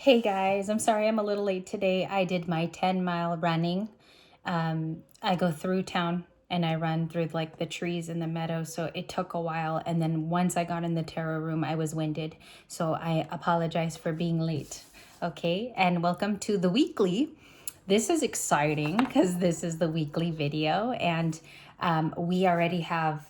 Hey guys, I'm sorry I'm a little late today. I did my 10-mile running. I go through town and I run through like the trees in the meadow, so it took a while. And then once I got in the tarot room, I was winded. So I apologize for being late. Okay, and welcome to the weekly. This is exciting because this is the weekly video, and we already have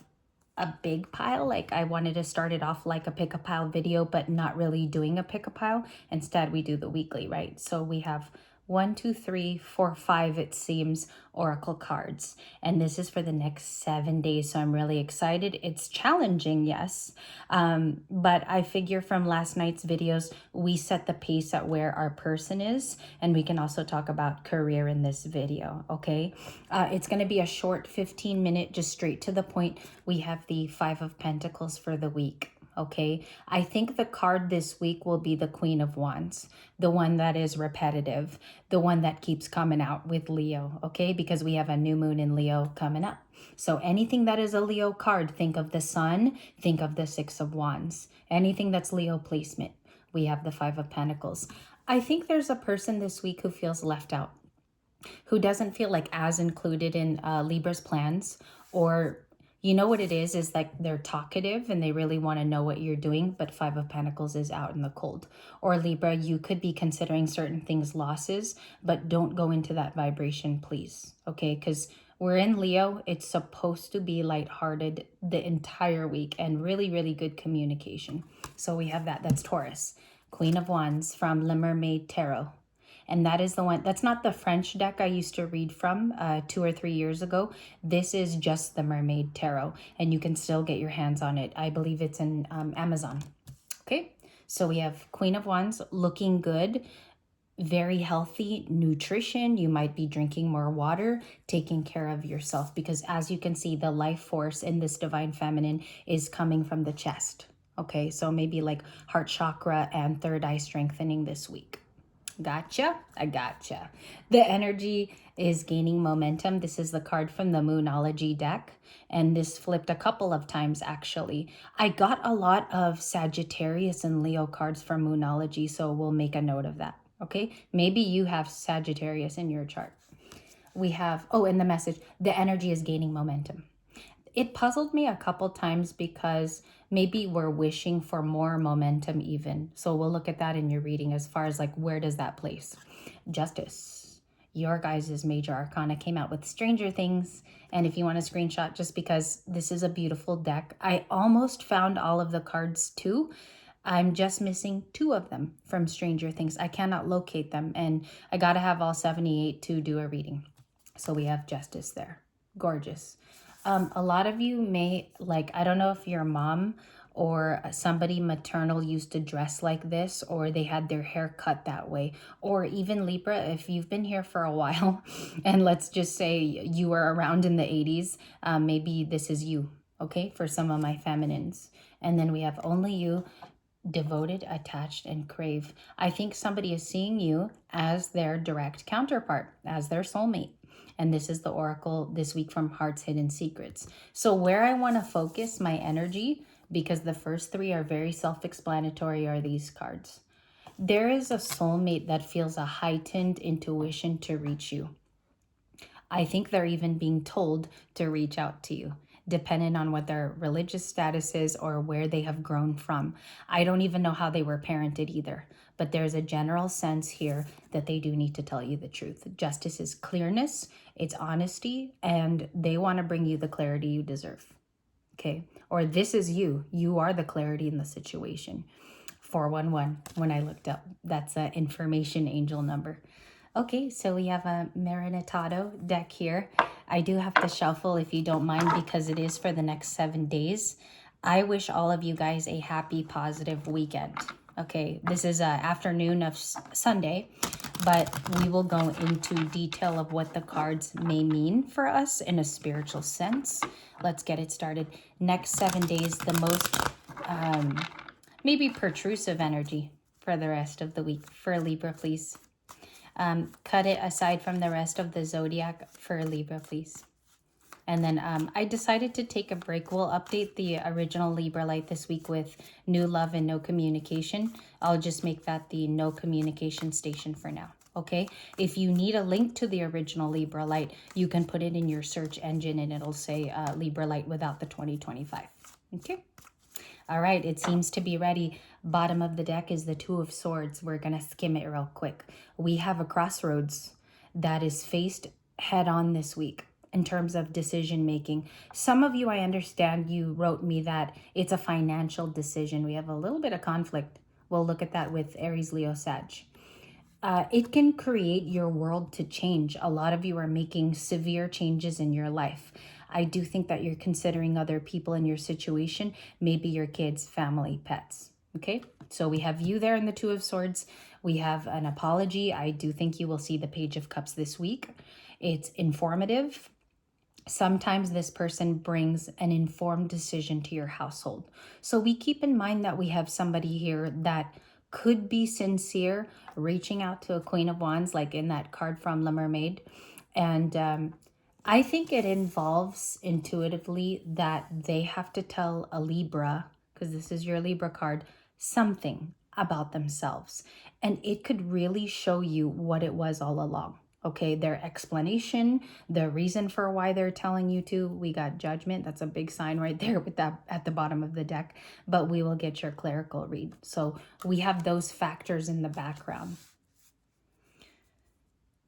a big pile. Like I wanted to start it off like a pick a pile video, but not really doing a pick a pile. Instead, we do the weekly, right? So we have 1, 2, 3, 4, 5, it seems, oracle cards. And this is for the next 7 days. So I'm really excited. It's challenging, yes. But I figure from last night's videos, we set the pace at where our person is. And we can also talk about career in this video, okay? It's going to be a short 15-minute, just straight to the point. We have the Five of Pentacles for the week. Okay, I think the card this week will be the Queen of Wands, the one that is repetitive, the one that keeps coming out with Leo, okay, because we have a new moon in Leo coming up. So anything that is a Leo card, think of the Sun, think of the Six of Wands. Anything that's Leo placement, we have the Five of Pentacles. I think there's a person this week who feels left out, who doesn't feel like as included in Libra's plans, or you know what it is like they're talkative and they really want to know what you're doing, but Five of Pentacles is out in the cold. Or Libra, you could be considering certain things losses, but don't go into that vibration, please. Okay, because we're in Leo. It's supposed to be lighthearted the entire week and really, really good communication. So we have that. That's Taurus. Queen of Wands from Le Mermaid Tarot. And that is the one, that's not the French deck I used to read from 2 or 3 years ago. This is just the Mermaid Tarot, and you can still get your hands on it. I believe it's in Amazon. Okay, so we have Queen of Wands, looking good, very healthy nutrition. You might be drinking more water, taking care of yourself, because as you can see, the life force in this divine feminine is coming from the chest. Okay, so maybe like heart chakra and third eye strengthening this week. Gotcha. I gotcha. The energy is gaining momentum. This is the card from the Moonology deck, and this flipped a couple of times actually. I got a lot of Sagittarius and Leo cards from Moonology, so we'll make a note of that. Okay, maybe you have Sagittarius in your chart. We have, oh, and the message, the energy is gaining momentum. It puzzled me a couple times because maybe we're wishing for more momentum even. So we'll look at that in your reading as far as like, where does that place? Justice. Your guys' major arcana came out with Stranger Things. And if you want a screenshot, just because this is a beautiful deck, I almost found all of the cards too. I'm just missing 2 of them from Stranger Things. I cannot locate them, and I gotta have all 78 to do a reading. So we have Justice there. Gorgeous. A lot of you may, like, I don't know if your mom or somebody maternal used to dress like this, or they had their hair cut that way, or even Libra, if you've been here for a while, and let's just say you were around in the 80s, maybe this is you, okay, for some of my feminines. And then we have Only You, Devoted, Attached, and Crave. I think somebody is seeing you as their direct counterpart, as their soulmate. And this is the oracle this week from Heart's Hidden Secrets. So where I want to focus my energy, because the first 3 are very self-explanatory, are these cards. There is a soulmate that feels a heightened intuition to reach you. I think they're even being told to reach out to you, depending on what their religious status is or where they have grown from. I don't even know how they were parented either, but there's a general sense here that they do need to tell you the truth. Justice is clearness, it's honesty, and they want to bring you the clarity you deserve. Okay? Or this is you. You are the clarity in the situation. 411, when I looked up, that's an information angel number. Okay, so we have a Marinatato deck here. I do have to shuffle if you don't mind, because it is for the next 7 days. I wish all of you guys a happy, positive weekend. Okay, this is afternoon of Sunday, but we will go into detail of what the cards may mean for us in a spiritual sense. Let's get it started. Next 7 days, the most maybe protrusive energy for the rest of the week. For Libra, please. Cut it aside from the rest of the zodiac for Libra, please. And then I decided to take a break. We'll update the original Libra light this week with new love and no communication. I'll just make that the no communication station for now. Okay, if you need a link to the original Libra light, you can put it in your search engine and it'll say Libra light without the 2025. Okay. All right, it seems to be ready. Bottom of the deck is the Two of Swords. We're going to skim it real quick. We have a crossroads that is faced head on this week in terms of decision making. Some of you, I understand, you wrote me that it's a financial decision. We have a little bit of conflict. We'll look at that with Aries, Leo, Sag. It can create your world to change. A lot of you are making severe changes in your life. I do think that you're considering other people in your situation, maybe your kids, family, pets. Okay, so we have you there in the Two of Swords. We have an apology. I do think you will see the Page of Cups this week. It's informative. Sometimes this person brings an informed decision to your household. So we keep in mind that we have somebody here that could be sincere, reaching out to a Queen of Wands, like in that card from La Mermaid. And I think it involves intuitively that they have to tell a Libra, because this is your Libra card, something about themselves. And it could really show you what it was all along. Okay, their explanation, the reason for why they're telling you to. We got Judgment. That's a big sign right there with that at the bottom of the deck. But we will get your clerical read. So we have those factors in the background.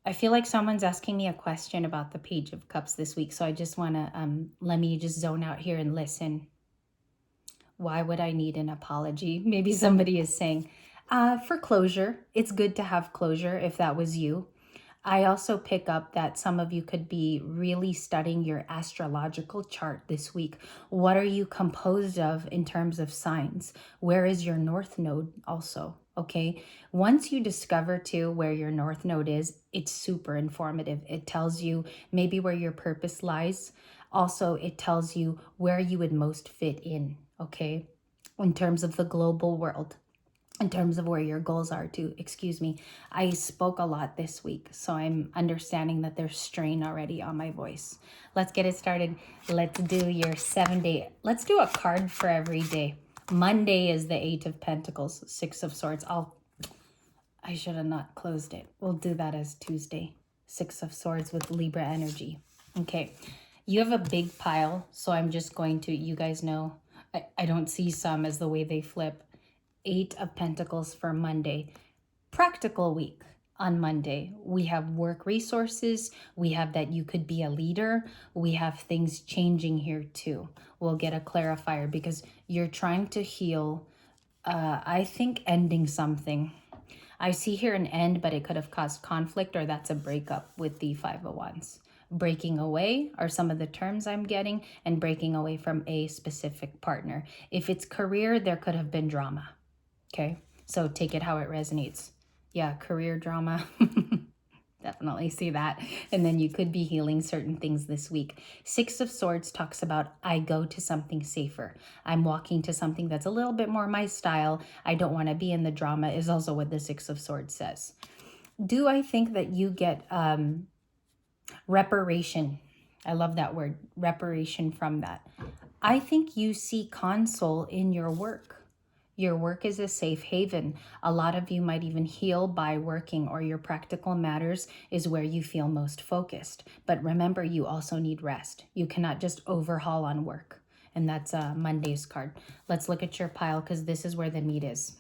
I feel like someone's asking me a question about the Page of Cups this week. So I just want to, let me just zone out here and listen. Why would I need an apology? Maybe somebody is saying, for closure. It's good to have closure if that was you. I also pick up that some of you could be really studying your astrological chart this week. What are you composed of in terms of signs? Where is your North Node also? Okay. Once you discover too where your North Node is, it's super informative. It tells you maybe where your purpose lies. Also, it tells you where you would most fit in. Okay. In terms of the global world. In terms of where your goals are too, excuse me. I spoke a lot this week, so I'm understanding that there's strain already on my voice. Let's get it started. Let's do your 7 day. Let's do a card for every day. Monday is the 8 of Pentacles, 6 of Swords. I should have not closed it. We'll do that as Tuesday. 6 of Swords with Libra energy. Okay, you have a big pile, so I'm just going to, you guys know, I don't see some as the way they flip. 8 of Pentacles for Monday. Practical week on Monday. We have work resources. We have that you could be a leader. We have things changing here too. We'll get a clarifier because you're trying to heal, I think ending something. I see here an end, but it could have caused conflict, or that's a breakup with the 5 of Wands. Breaking away are some of the terms I'm getting, and breaking away from a specific partner. If it's career, there could have been drama. Okay, so take it how it resonates. Yeah, career drama. Definitely see that. And then you could be healing certain things this week. 6 of Swords talks about I go to something safer. I'm walking to something that's a little bit more my style. I don't want to be in the drama is also what the 6 of Swords says. Do I think that you get reparation? I love that word, reparation from that. I think you see console in your work. Your work is a safe haven. A lot of you might even heal by working, or your practical matters is where you feel most focused. But remember, you also need rest. You cannot just overhaul on work. And that's Monday's card. Let's look at your pile because this is where the meat is.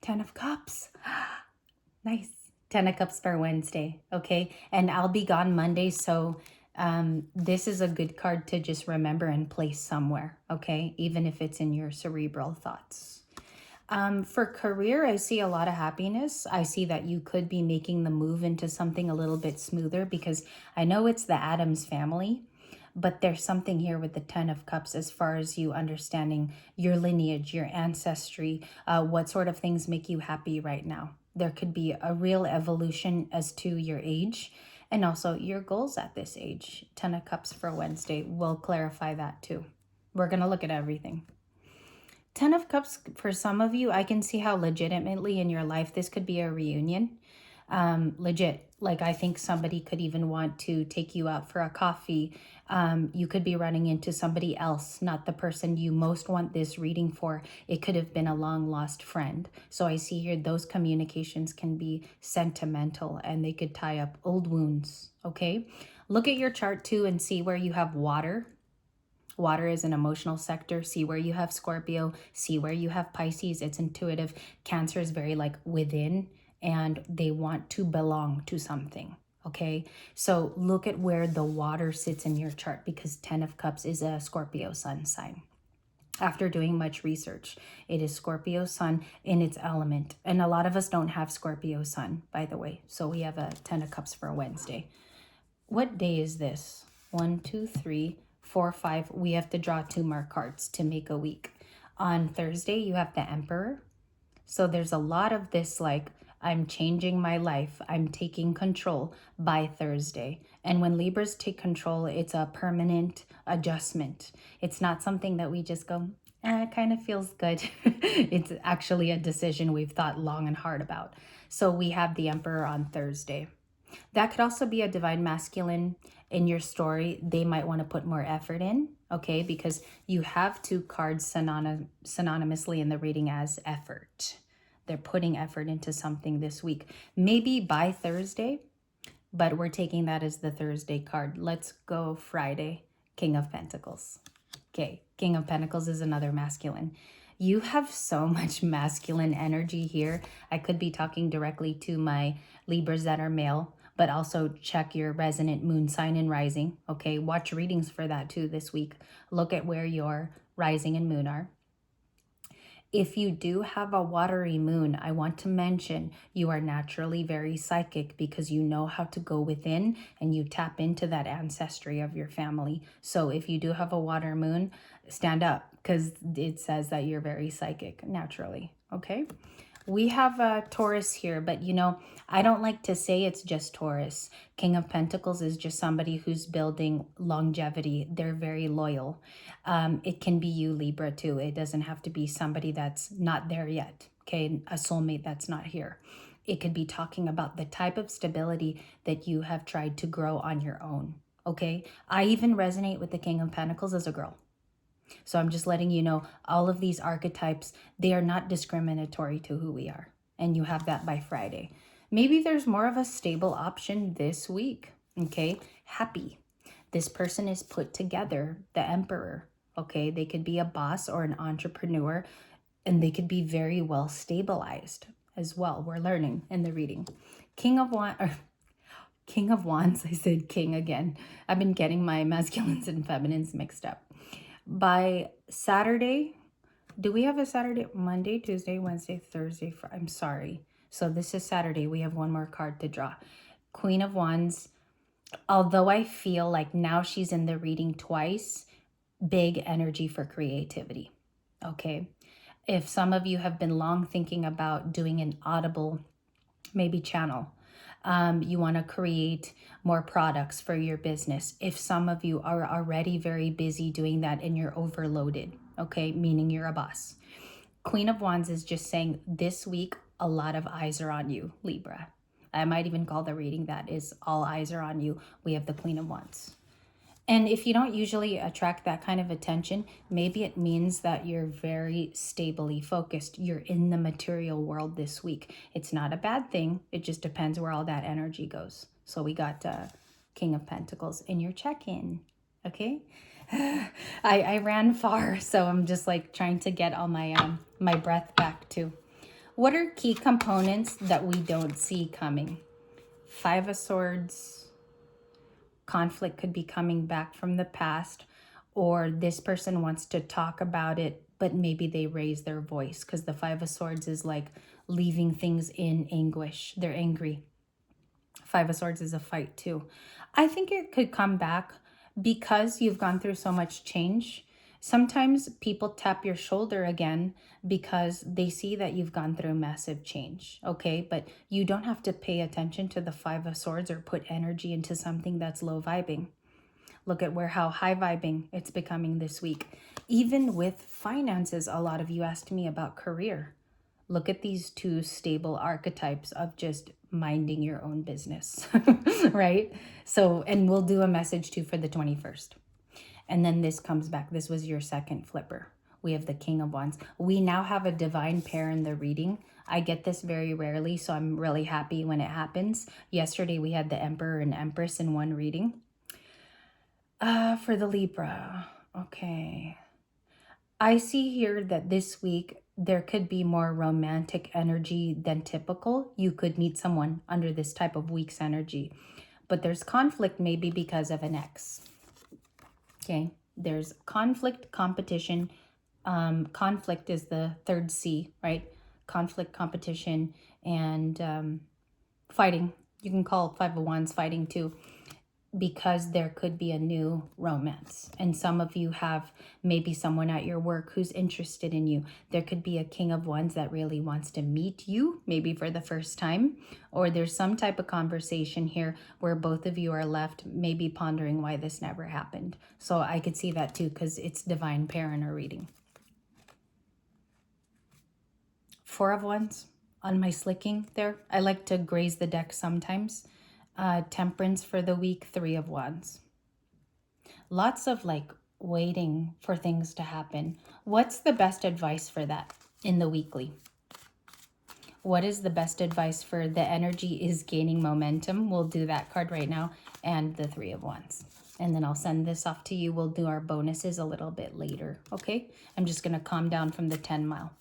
10 of Cups. Nice. 10 of Cups for Wednesday. Okay. And I'll be gone Monday. So this is a good card to just remember and place somewhere, okay? Even if it's in your cerebral thoughts. For career, I see a lot of happiness. I see that you could be making the move into something a little bit smoother because I know it's the Addams family, but there's something here with the 10 of Cups as far as you understanding your lineage, your ancestry, what sort of things make you happy right now. There could be a real evolution as to your age. And also your goals at this age. 10 of Cups for Wednesday. We'll clarify that too. We're going to look at everything. 10 of Cups, for some of you, I can see how legitimately in your life this could be a reunion. Legit. Like, I think somebody could even want to take you out for a coffee. You could be running into somebody else, not the person you most want this reading for. It could have been a long lost friend. So I see here those communications can be sentimental and they could tie up old wounds. Okay. Look at your chart too and see where you have water. Water is an emotional sector. See where you have Scorpio. See where you have Pisces. It's intuitive. Cancer is very like within, and they want to belong to something. Okay, so look at where the water sits in your chart, because 10 of Cups is a Scorpio sun sign. After doing much research, it is Scorpio sun in its element. And a lot of us don't have Scorpio sun, by the way. So we have a 10 of Cups for Wednesday. What day is this? 1, 2, 3, 4, 5. We have to draw 2 more cards to make a week. On Thursday, you have the Emperor. So there's a lot of this like, I'm changing my life. I'm taking control by Thursday. And when Libras take control, it's a permanent adjustment. It's not something that we just go, it kind of feels good. It's actually a decision we've thought long and hard about. So we have the Emperor on Thursday. That could also be a divine masculine in your story. They might want to put more effort in, okay? Because you have 2 cards synonymously in the reading as effort. They're putting effort into something this week. Maybe by Thursday, but we're taking that as the Thursday card. Let's go Friday, King of Pentacles. Okay, King of Pentacles is another masculine. You have so much masculine energy here. I could be talking directly to my Libras that are male, but also check your resonant moon sign and rising. Okay, watch readings for that too this week. Look at where your rising and moon are. If you do have a watery moon, I want to mention you are naturally very psychic because you know how to go within and you tap into that ancestry of your family. So if you do have a water moon, stand up because it says that you're very psychic naturally, okay? We have a Taurus here, but you know, I don't like to say it's just Taurus. King of Pentacles is just somebody who's building longevity. They're very loyal. It can be you, Libra, too. It doesn't have to be somebody that's not there yet, okay? A soulmate that's not here. It could be talking about the type of stability that you have tried to grow on your own, okay? I even resonate with the King of Pentacles as a girl. So I'm just letting you know, all of these archetypes, they are not discriminatory to who we are. And you have that by Friday. Maybe there's more of a stable option this week, okay? Happy. This person is put together, the Emperor, okay? They could be a boss or an entrepreneur, and they could be very well stabilized as well. We're learning in the reading. King of Wands, I said king again. I've been getting my masculines and feminines mixed up. By Saturday, do we have a Saturday? Monday, Tuesday, Wednesday, Thursday, Friday. I'm sorry. So this is Saturday. We have 1 more card to draw. Queen of Wands. Although I feel like now she's in the reading twice, big energy for creativity. Okay. If some of you have been long thinking about doing an Audible, maybe channel, you want to create more products for your business. If some of you are already very busy doing that and you're overloaded, okay, meaning you're a boss. Queen of Wands is just saying this week, a lot of eyes are on you, Libra. I might even call the reading that is all eyes are on you. We have the Queen of Wands. And if you don't usually attract that kind of attention, maybe it means that you're very stably focused. You're in the material world this week. It's not a bad thing. It just depends where all that energy goes. So we got King of Pentacles in your check-in, okay? I ran far, so I'm just like trying to get all my my breath back too. What are key components that we don't see coming? 5 of Swords. Conflict could be coming back from the past, or this person wants to talk about it, but maybe they raise their voice because the 5 of Swords is like leaving things in anguish. They're angry. 5 of Swords is a fight too. I think it could come back because you've gone through so much change. Sometimes people tap your shoulder again because they see that you've gone through massive change, okay? But you don't have to pay attention to the 5 of Swords or put energy into something that's low vibing. Look at how high vibing it's becoming this week. Even with finances, a lot of you asked me about career. Look at these 2 stable archetypes of just minding your own business, right? So, and we'll do a message too for the 21st. And then this comes back. This was your second flipper. We have the King of Wands. We now have a divine pair in the reading. I get this very rarely, so I'm really happy when it happens. Yesterday, we had the Emperor and Empress in one reading. For the Libra, okay. I see here that this week, there could be more romantic energy than typical. You could meet someone under this type of week's energy. But there's conflict maybe because of an ex. Okay, there's conflict, competition. Conflict is the third C, right? Conflict, competition, and fighting. You can call Five of Wands fighting too, because there could be a new romance. And some of you have maybe someone at your work who's interested in you. There could be a King of Wands that really wants to meet you, maybe for the first time. Or there's some type of conversation here where both of you are left maybe pondering why this never happened. So I could see that too, because it's divine pair in our reading. Four of Wands on my slicking there. I like to graze the deck sometimes. Temperance for the week, Three of Wands. Lots of like waiting for things to happen. What's the best advice for that in the weekly? What is the best advice for the energy is gaining momentum? We'll do that card right now, and the Three of Wands. And then I'll send this off to you. We'll do our bonuses a little bit later, okay? I'm just going to calm down from the 10 mile.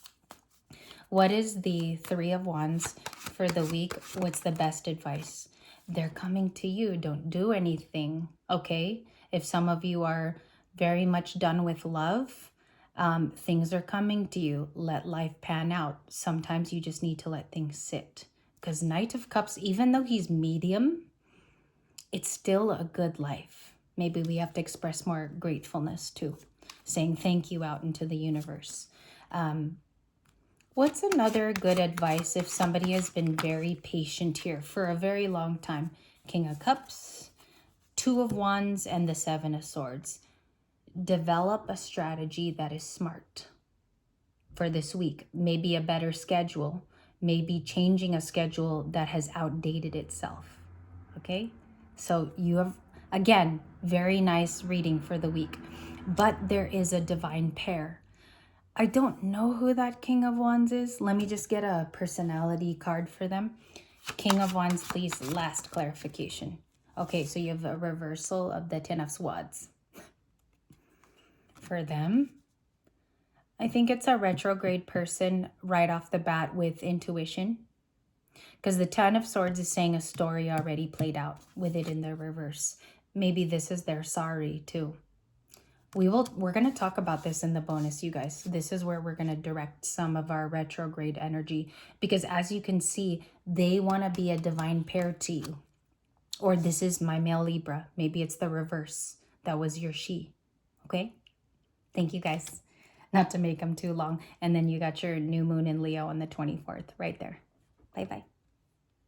What is the Three of Wands for the week? What's the best advice? They're coming to you. Don't do anything, okay? If some of you are very much done with love, things are coming to you. Let life pan out. Sometimes you just need to let things sit. Because Knight of Cups, even though he's medium, it's still a good life. Maybe we have to express more gratefulness too. Saying thank you out into the universe. What's another good advice if somebody has been very patient here for a very long time? King of Cups, Two of Wands, and the Seven of Swords. Develop a strategy that is smart for this week. Maybe a better schedule. Maybe changing a schedule that has outdated itself. Okay? So you have, again, very nice reading for the week. But there is a divine pair. I don't know who that King of Wands is. Let me just get a personality card for them. King of Wands, please, last clarification. Okay, so you have a reversal of the Ten of Swords. For them, I think it's a retrograde person right off the bat with intuition. Because the Ten of Swords is saying a story already played out with it in the reverse. Maybe this is their sorry too. We're going to talk about this in the bonus, you guys. This is where we're going to direct some of our retrograde energy, because as you can see, they want to be a divine pair to you. Or this is my male Libra. Maybe it's the reverse. That was your she. Okay? Thank you, guys. Not to make them too long. And then you got your new moon in Leo on the 24th right there. Bye-bye.